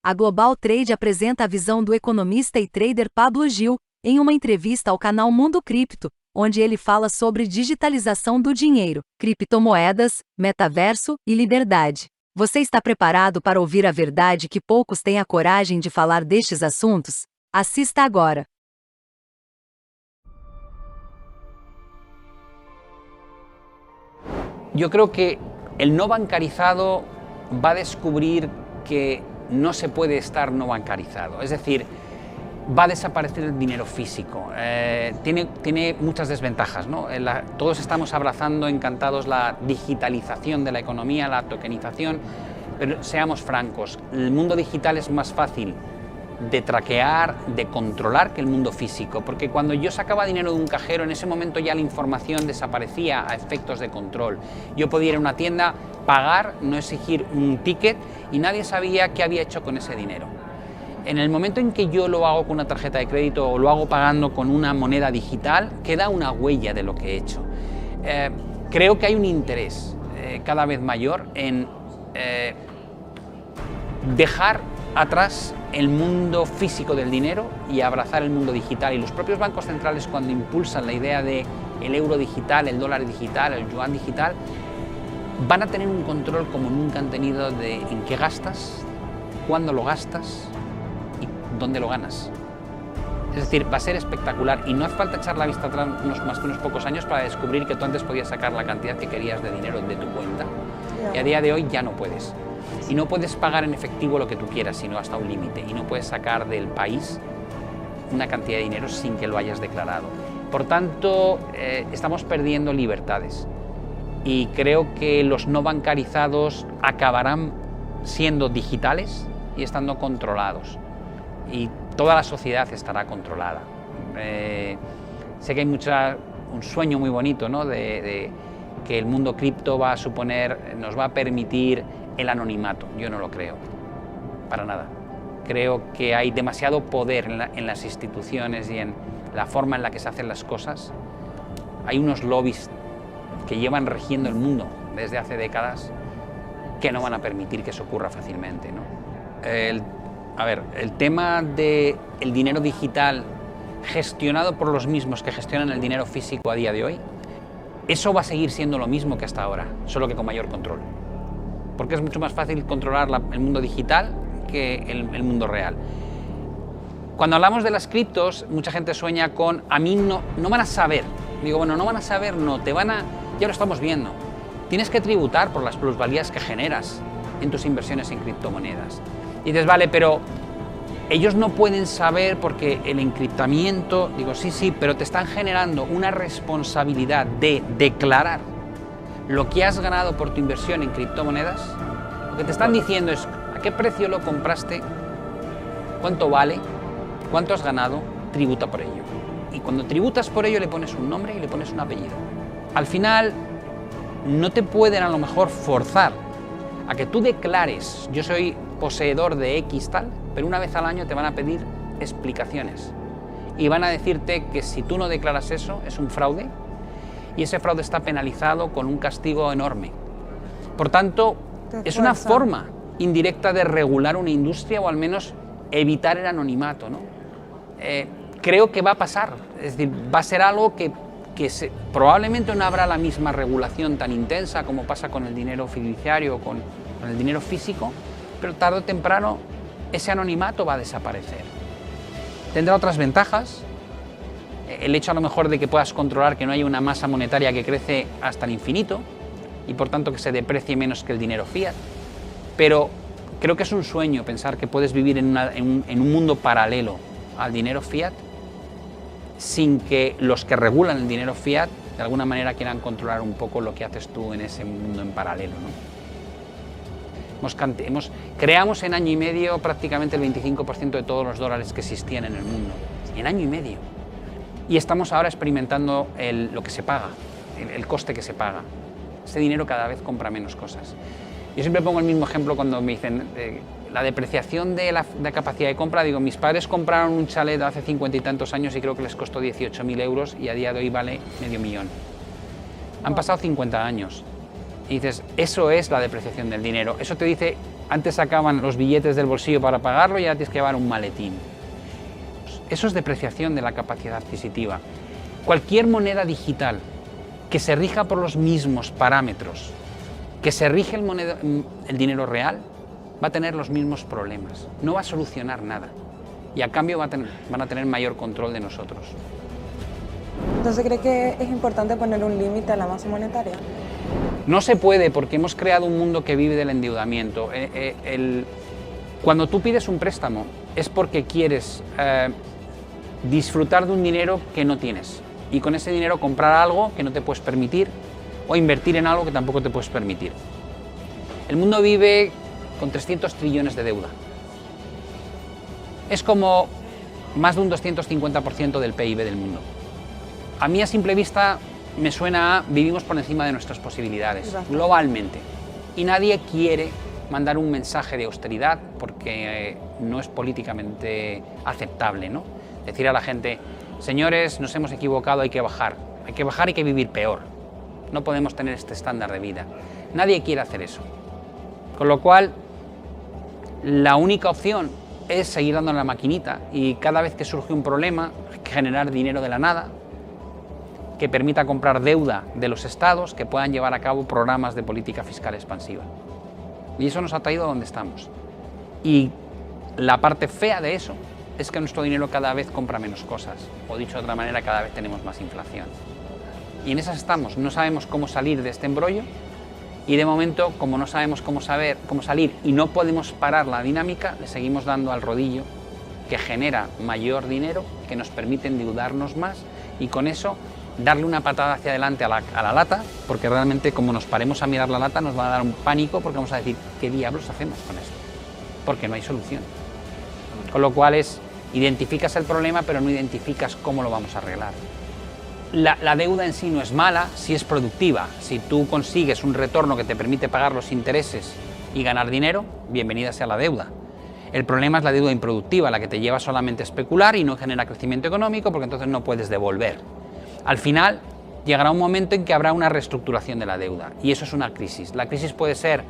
A Global Trade apresenta a visão do economista e trader Pablo Gil, em uma entrevista ao canal Mundo Cripto, onde ele fala sobre digitalização do dinheiro, criptomoedas, metaverso e liberdade. Você está preparado para ouvir a verdade que poucos têm a coragem de falar destes assuntos? Assista agora. Yo creo que el no bancarizado va a descubrir que no se puede estar no bancarizado. Es decir, va a desaparecer el dinero físico. Tiene muchas desventajas, ¿no? Todos estamos abrazando encantados la digitalización de la economía, la tokenización, pero seamos francos, el mundo digital es más fácil de traquear, de controlar que el mundo físico, porque cuando yo sacaba dinero de un cajero, en ese momento ya la información desaparecía a efectos de control. Yo podía ir a una tienda, pagar, no exigir un ticket y nadie sabía qué había hecho con ese dinero. En el momento en que yo lo hago con una tarjeta de crédito o lo hago pagando con una moneda digital, queda una huella de lo que he hecho. Creo que hay un interés cada vez mayor en dejar atrás el mundo físico del dinero y abrazar el mundo digital. Y los propios bancos centrales, cuando impulsan la idea de el euro digital, el dólar digital, el yuan digital, van a tener un control como nunca han tenido de en qué gastas, cuándo lo gastas y dónde lo ganas. Es decir, va a ser espectacular y no hace falta echar la vista atrás más que unos pocos años para descubrir que tú antes podías sacar la cantidad que querías de dinero de tu cuenta y a día de hoy ya no puedes. Y no puedes pagar en efectivo lo que tú quieras, sino hasta un límite. Y no puedes sacar del país una cantidad de dinero sin que lo hayas declarado. Por tanto, estamos perdiendo libertades. Y creo que los no bancarizados acabarán siendo digitales y estando controlados. Y toda la sociedad estará controlada. Sé que hay un sueño muy bonito, ¿no? de que el mundo cripto va a suponer, nos va a permitir el anonimato. Yo no lo creo, para nada. Creo que hay demasiado poder en las instituciones y en la forma en la que se hacen las cosas. Hay unos lobbies que llevan rigiendo el mundo desde hace décadas que no van a permitir que eso ocurra fácilmente, ¿no? El tema del dinero digital gestionado por los mismos que gestionan el dinero físico a día de hoy, eso va a seguir siendo lo mismo que hasta ahora, solo que con mayor control. Porque es mucho más fácil controlar el mundo digital que el mundo real. Cuando hablamos de las criptos, mucha gente sueña con, a mí no van a saber. Digo, bueno, no van a saber, no, ya lo estamos viendo. Tienes que tributar por las plusvalías que generas en tus inversiones en criptomonedas. Y dices, vale, pero ellos no pueden saber porque el encriptamiento, digo, sí, pero te están generando una responsabilidad de declarar lo que has ganado por tu inversión en criptomonedas. Lo que te están diciendo es a qué precio lo compraste, cuánto vale, cuánto has ganado, tributa por ello. Y cuando tributas por ello le pones un nombre y le pones un apellido. Al final no te pueden a lo mejor forzar a que tú declares, yo soy poseedor de X tal, pero una vez al año te van a pedir explicaciones. Y van a decirte que si tú no declaras eso es un fraude, y ese fraude está penalizado con un castigo enorme. Por tanto, es una forma indirecta de regular una industria o al menos evitar el anonimato, ¿no? Creo que va a pasar, es decir, va a ser algo que probablemente no habrá la misma regulación tan intensa como pasa con el dinero fiduciario o con el dinero físico, pero tarde o temprano ese anonimato va a desaparecer. Tendrá otras ventajas. El hecho a lo mejor de que puedas controlar que no haya una masa monetaria que crece hasta el infinito y por tanto que se deprecie menos que el dinero fiat, pero creo que es un sueño pensar que puedes vivir en un mundo paralelo al dinero fiat sin que los que regulan el dinero fiat de alguna manera quieran controlar un poco lo que haces tú en ese mundo en paralelo, ¿no? Creamos en año y medio prácticamente el 25% de todos los dólares que existían en el mundo, en año y medio. Y estamos ahora experimentando lo que se paga, el coste que se paga. Ese dinero cada vez compra menos cosas. Yo siempre pongo el mismo ejemplo cuando me dicen la depreciación de la capacidad de compra. Digo, mis padres compraron un chalet hace 50 y tantos años y creo que les costó 18.000 euros y a día de hoy vale $500.000. Han pasado 50 años. Y dices, eso es la depreciación del dinero. Eso te dice Antes sacaban los billetes del bolsillo para pagarlo y ahora tienes que llevar un maletín. Eso es depreciación de la capacidad adquisitiva. Cualquier moneda digital que se rija por los mismos parámetros que se rige el dinero real, va a tener los mismos problemas, no va a solucionar nada y a cambio van a tener mayor control de nosotros. Entonces, ¿cree que es importante poner un límite a la masa monetaria? No se puede porque hemos creado un mundo que vive del endeudamiento. Cuando tú pides un préstamo es porque quieres disfrutar de un dinero que no tienes y con ese dinero comprar algo que no te puedes permitir o invertir en algo que tampoco te puedes permitir. El mundo vive con 300 trillones de deuda. Es como más de un 250% del PIB del mundo. A mí a simple vista me suena a vivimos por encima de nuestras posibilidades, globalmente. Y nadie quiere mandar un mensaje de austeridad porque no es políticamente aceptable, ¿no? Decir a la gente, señores, nos hemos equivocado, hay que bajar, hay que vivir peor. No podemos tener este estándar de vida. Nadie quiere hacer eso. Con lo cual, la única opción es seguir dando la maquinita y cada vez que surge un problema, generar dinero de la nada, que permita comprar deuda de los estados que puedan llevar a cabo programas de política fiscal expansiva. Y eso nos ha traído a donde estamos. Y la parte fea de eso es que nuestro dinero cada vez compra menos cosas, o dicho de otra manera, cada vez tenemos más inflación. Y en esas estamos, no sabemos cómo salir de este embrollo y de momento, como no sabemos cómo salir y no podemos parar la dinámica, le seguimos dando al rodillo que genera mayor dinero, que nos permite endeudarnos más y con eso darle una patada hacia adelante a la lata, porque realmente como nos paremos a mirar la lata nos va a dar un pánico porque vamos a decir, ¿qué diablos hacemos con esto? Porque no hay solución. Con lo cual identificas el problema pero no identificas cómo lo vamos a arreglar. La deuda en sí no es mala si es productiva. Si tú consigues un retorno que te permite pagar los intereses y ganar dinero, bienvenida sea la deuda. El problema es la deuda improductiva, la que te lleva solamente a especular y no genera crecimiento económico porque entonces no puedes devolver. Al final llegará un momento en que habrá una reestructuración de la deuda y eso es una crisis. La crisis puede ser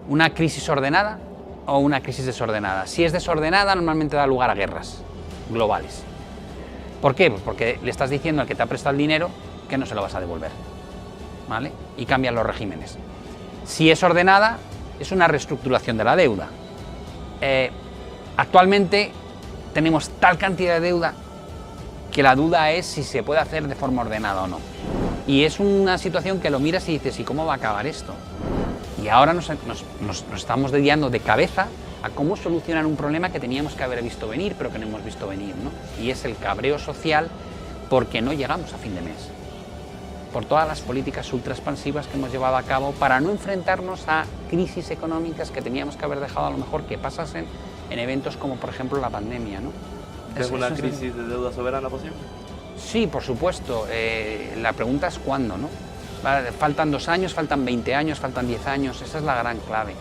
una crisis ordenada o una crisis desordenada. Si es desordenada, normalmente da lugar a guerras globales. ¿Por qué? Pues porque le estás diciendo al que te ha prestado el dinero que no se lo vas a devolver, ¿vale? Y cambian los regímenes. Si es ordenada, es una reestructuración de la deuda. Actualmente tenemos tal cantidad de deuda que la duda es si se puede hacer de forma ordenada o no. Y es una situación que lo miras y dices, ¿y cómo va a acabar esto? Y ahora nos estamos dediando de cabeza a cómo solucionar un problema que teníamos que haber visto venir, pero que no hemos visto venir, ¿no? Y es el cabreo social porque no llegamos a fin de mes. Por todas las políticas ultraexpansivas que hemos llevado a cabo para no enfrentarnos a crisis económicas que teníamos que haber dejado a lo mejor que pasasen en eventos como por ejemplo la pandemia, ¿no? ¿Es una crisis de deuda soberana posible? Sí, por supuesto. La pregunta es cuándo, ¿no? Faltan 2 años, faltan 20 años, faltan 10 años, esa es la gran clave.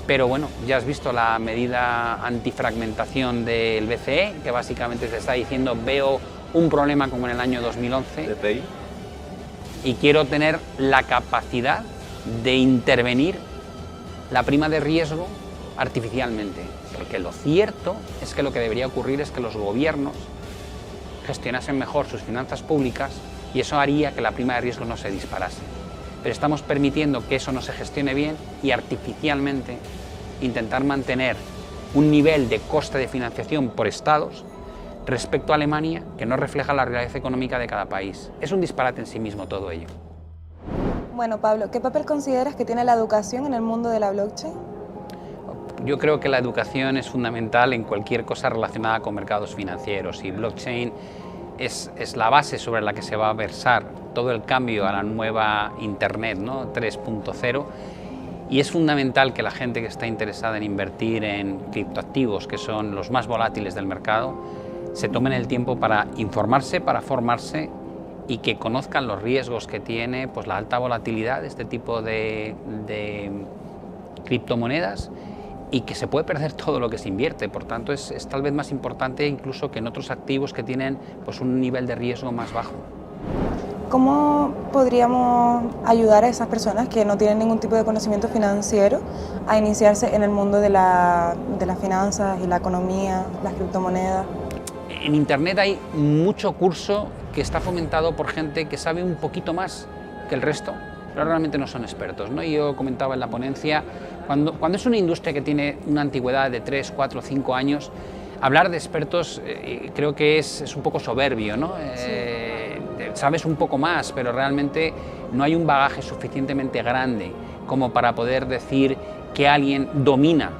Pero bueno, ya has visto la medida antifragmentación del BCE, que básicamente te está diciendo veo un problema como en el año 2011 ¿DPI? Y quiero tener la capacidad de intervenir la prima de riesgo artificialmente. Porque lo cierto es que lo que debería ocurrir es que los gobiernos gestionasen mejor sus finanzas públicas y eso haría que la prima de riesgo no se disparase. Pero estamos permitiendo que eso no se gestione bien y artificialmente intentar mantener un nivel de coste de financiación por estados respecto a Alemania que no refleja la realidad económica de cada país. Es un disparate en sí mismo todo ello. Bueno, Pablo, ¿qué papel consideras que tiene la educación en el mundo de la blockchain? Yo creo que la educación es fundamental en cualquier cosa relacionada con mercados financieros y blockchain es la base sobre la que se va a versar todo el cambio a la nueva Internet, ¿no? 3.0 y es fundamental que la gente que está interesada en invertir en criptoactivos, que son los más volátiles del mercado, se tomen el tiempo para informarse, para formarse y que conozcan los riesgos que tiene pues, la alta volatilidad de este tipo de criptomonedas y que se puede perder todo lo que se invierte, por tanto es tal vez más importante incluso que en otros activos que tienen pues, un nivel de riesgo más bajo. ¿Cómo podríamos ayudar a esas personas que no tienen ningún tipo de conocimiento financiero a iniciarse en el mundo de las finanzas y la economía, las criptomonedas? En Internet hay mucho curso que está fomentado por gente que sabe un poquito más que el resto, pero realmente no son expertos, ¿no? Yo comentaba en la ponencia, cuando es una industria que tiene una antigüedad de 3, 4, 5 años, hablar de expertos creo que es un poco soberbio, ¿no? Sabes un poco más, pero realmente no hay un bagaje suficientemente grande como para poder decir que alguien domina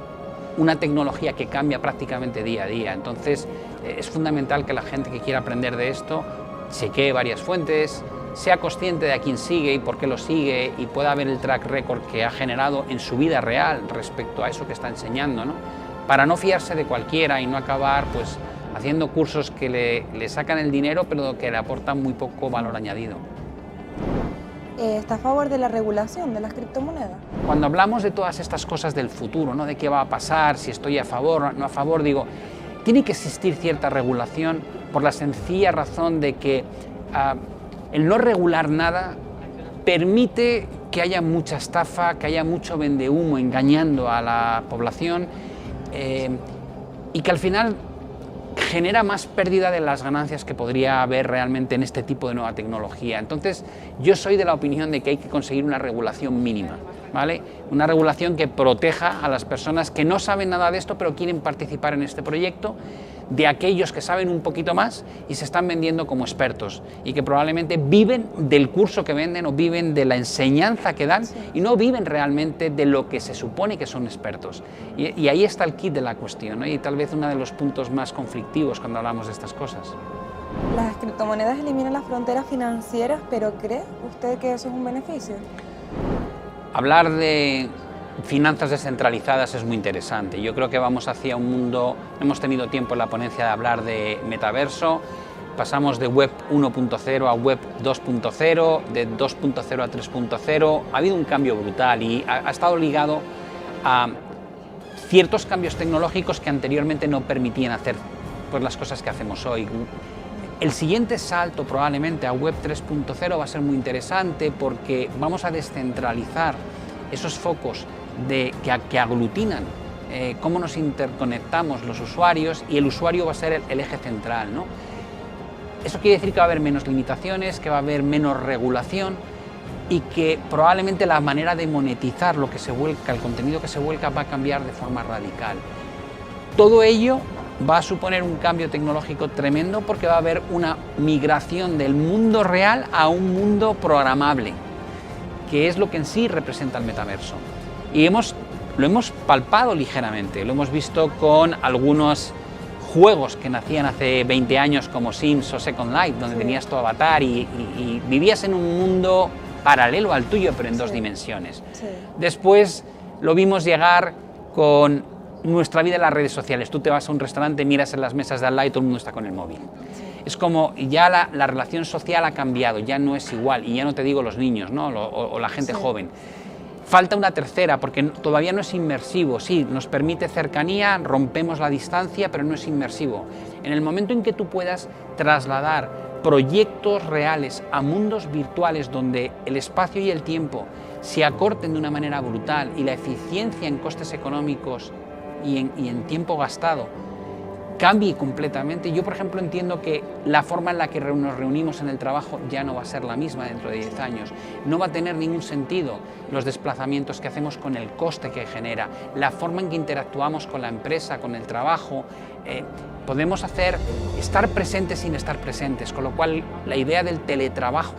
una tecnología que cambia prácticamente día a día. Entonces es fundamental que la gente que quiera aprender de esto chequee varias fuentes, sea consciente de a quién sigue y por qué lo sigue y pueda ver el track record que ha generado en su vida real respecto a eso que está enseñando, ¿no? Para no fiarse de cualquiera y no acabar pues haciendo cursos que le sacan el dinero pero que le aportan muy poco valor añadido. ¿Está a favor de la regulación de las criptomonedas? Cuando hablamos de todas estas cosas del futuro, ¿no? De qué va a pasar, si estoy a favor o no a favor, digo, tiene que existir cierta regulación por la sencilla razón de que el no regular nada permite que haya mucha estafa, que haya mucho vendehumo engañando a la población y que al final genera más pérdida de las ganancias que podría haber realmente en este tipo de nueva tecnología. Entonces, yo soy de la opinión de que hay que conseguir una regulación mínima, ¿vale? Una regulación que proteja a las personas que no saben nada de esto, pero quieren participar en este proyecto, de aquellos que saben un poquito más y se están vendiendo como expertos y que probablemente viven del curso que venden o viven de la enseñanza que dan y no viven realmente de lo que se supone que son expertos. Y ahí está el kit de la cuestión, ¿no? Y tal vez uno de los puntos más conflictivos cuando hablamos de estas cosas. Las criptomonedas eliminan las fronteras financieras, pero ¿cree usted que eso es un beneficio? Hablar de finanzas descentralizadas es muy interesante. Yo creo que vamos hacia un mundo, hemos tenido tiempo en la ponencia de hablar de metaverso, pasamos de web 1.0 a web 2.0, de 2.0 a 3.0, ha habido un cambio brutal y ha estado ligado a ciertos cambios tecnológicos que anteriormente no permitían hacer pues, las cosas que hacemos hoy. El siguiente salto probablemente a web 3.0 va a ser muy interesante porque vamos a descentralizar esos focos que aglutinan cómo nos interconectamos los usuarios y el usuario va a ser el eje central, ¿no? Eso quiere decir que va a haber menos limitaciones, que va a haber menos regulación y que probablemente la manera de monetizar lo que se vuelca, el contenido que se vuelca va a cambiar de forma radical. Todo ello va a suponer un cambio tecnológico tremendo porque va a haber una migración del mundo real a un mundo programable, que es lo que en sí representa el metaverso. Y lo hemos palpado ligeramente, lo hemos visto con algunos juegos que nacían hace 20 años como Sims o Second Life, donde tenías tu avatar y vivías en un mundo paralelo al tuyo, pero en dos dimensiones. Después lo vimos llegar con nuestra vida en las redes sociales. Tú te vas a un restaurante, miras en las mesas de al lado y todo el mundo está con el móvil. Es como ya la relación social ha cambiado, ya no es igual, y ya no te digo los niños, ¿no? o la gente joven. Falta una tercera, porque todavía no es inmersivo. Sí, nos permite cercanía, rompemos la distancia, pero no es inmersivo. En el momento en que tú puedas trasladar proyectos reales a mundos virtuales donde el espacio y el tiempo se acorten de una manera brutal y la eficiencia en costes económicos y en tiempo gastado cambie completamente. Yo, por ejemplo, entiendo que la forma en la que nos reunimos en el trabajo ya no va a ser la misma dentro de 10 años. No va a tener ningún sentido los desplazamientos que hacemos con el coste que genera, la forma en que interactuamos con la empresa, con el trabajo. Podemos estar presentes sin estar presentes, con lo cual la idea del teletrabajo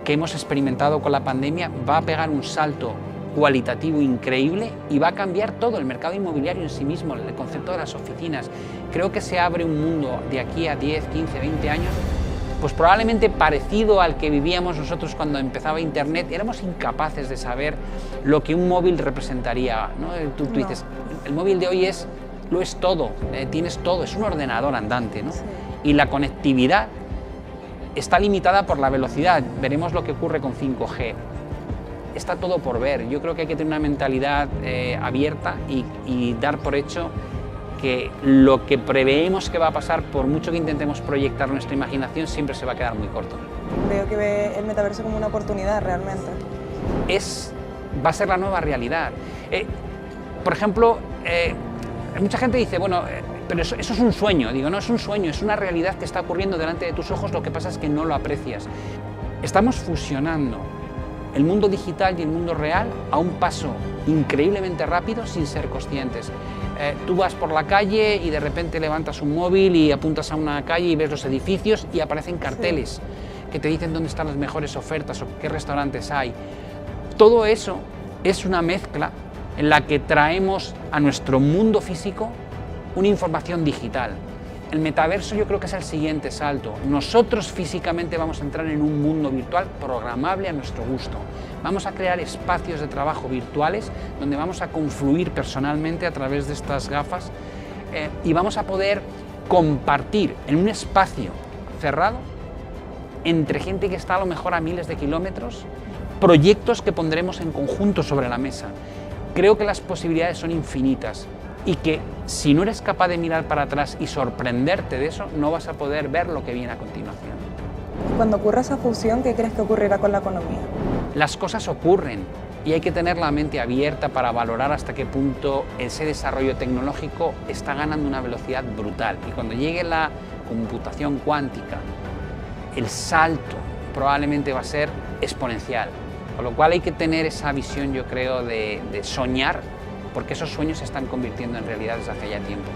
que hemos experimentado con la pandemia va a pegar un salto cualitativo increíble y va a cambiar todo el mercado inmobiliario en sí mismo, el concepto de las oficinas. Creo que se abre un mundo de aquí a 10, 15, 20 años, pues probablemente parecido al que vivíamos nosotros cuando empezaba Internet. Éramos incapaces de saber lo que un móvil representaría, ¿no? Tú dices, el móvil de hoy lo es todo, tienes todo, es un ordenador andante, ¿no? Y la conectividad está limitada por la velocidad. Veremos lo que ocurre con 5G. Está todo por ver. Yo creo que hay que tener una mentalidad abierta y dar por hecho que lo que preveemos que va a pasar, por mucho que intentemos proyectar nuestra imaginación, siempre se va a quedar muy corto. Veo que ve el metaverso como una oportunidad realmente. Va a ser la nueva realidad. Por ejemplo, mucha gente dice, bueno, pero eso es un sueño. Digo, no es un sueño, es una realidad que está ocurriendo delante de tus ojos, lo que pasa es que no lo aprecias. Estamos fusionando el mundo digital y el mundo real a un paso increíblemente rápido sin ser conscientes. Tú vas por la calle y de repente levantas un móvil y apuntas a una calle y ves los edificios y aparecen carteles que te dicen dónde están las mejores ofertas o qué restaurantes hay. Todo eso es una mezcla en la que traemos a nuestro mundo físico una información digital. El metaverso yo creo que es el siguiente salto. Nosotros físicamente vamos a entrar en un mundo virtual programable a nuestro gusto. Vamos a crear espacios de trabajo virtuales donde vamos a confluir personalmente a través de estas gafas y vamos a poder compartir en un espacio cerrado entre gente que está a lo mejor a miles de kilómetros proyectos que pondremos en conjunto sobre la mesa. Creo que las posibilidades son infinitas y que si no eres capaz de mirar para atrás y sorprenderte de eso, no vas a poder ver lo que viene a continuación. Cuando ocurra esa fusión, ¿qué crees que ocurrirá con la economía? Las cosas ocurren y hay que tener la mente abierta para valorar hasta qué punto ese desarrollo tecnológico está ganando una velocidad brutal. Y cuando llegue la computación cuántica, el salto probablemente va a ser exponencial. Con lo cual hay que tener esa visión, yo creo, de soñar, porque esos sueños se están convirtiendo en realidad desde hace ya tiempo.